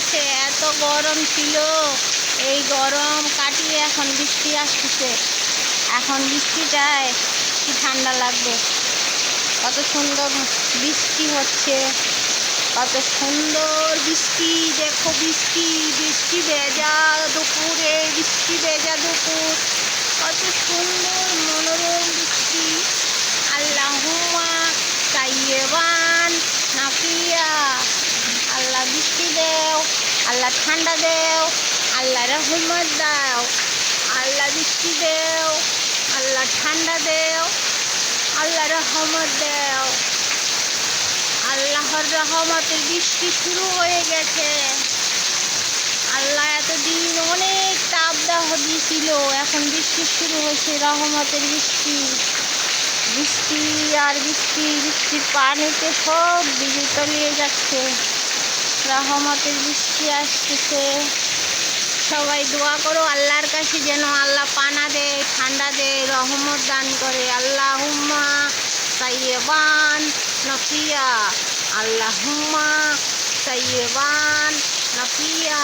গেছে। এত গরম ছিল, এই গরম কাটিয়ে এখন বৃষ্টি আসতেছে। এখন বৃষ্টিটায় কি ঠান্ডা লাগবে। কত সুন্দর বৃষ্টি হচ্ছে, কত সুন্দর বৃষ্টি। দেখো বৃষ্টি, বৃষ্টি ভেজা দুপুরে, বৃষ্টি ভেজা দুপুর, কত সুন্দর মনোরম বৃষ্টি। আল্লাহুম্মা তাইয়্যিবান নাফিয়া। আল্লাহ বৃষ্টি দেও, আল্লাহ ঠান্ডা দেও, আল্লাহ রহমত দাও। আল্লাহ বৃষ্টি দেও, আল্লাহ ঠান্ডা দেও, আল্লাহ রহমত দেও। আল্লাহর রহমতের বৃষ্টি শুরু হয়ে গেছে। আল্লাহ এতদিন অনেক তাপদাহ দিয়েছিল, এখন বৃষ্টি শুরু হয়েছে, রহমতের বৃষ্টি। বৃষ্টি আর বৃষ্টি, বৃষ্টির পানিতে সব ভিজে তলিয়ে যাচ্ছে। রহমতের বৃষ্টি আসতেছে। সবাই দোয়া করো আল্লাহর কাছে যেন আল্লাহ পানা দেয়, ঠান্ডা দেয়, রহমত দান করে। আল্লাহুম্মা তাইয়্যিবান নাফিয়া, আল্লাহুম্মা তাইয়্যিবান নাফিয়া।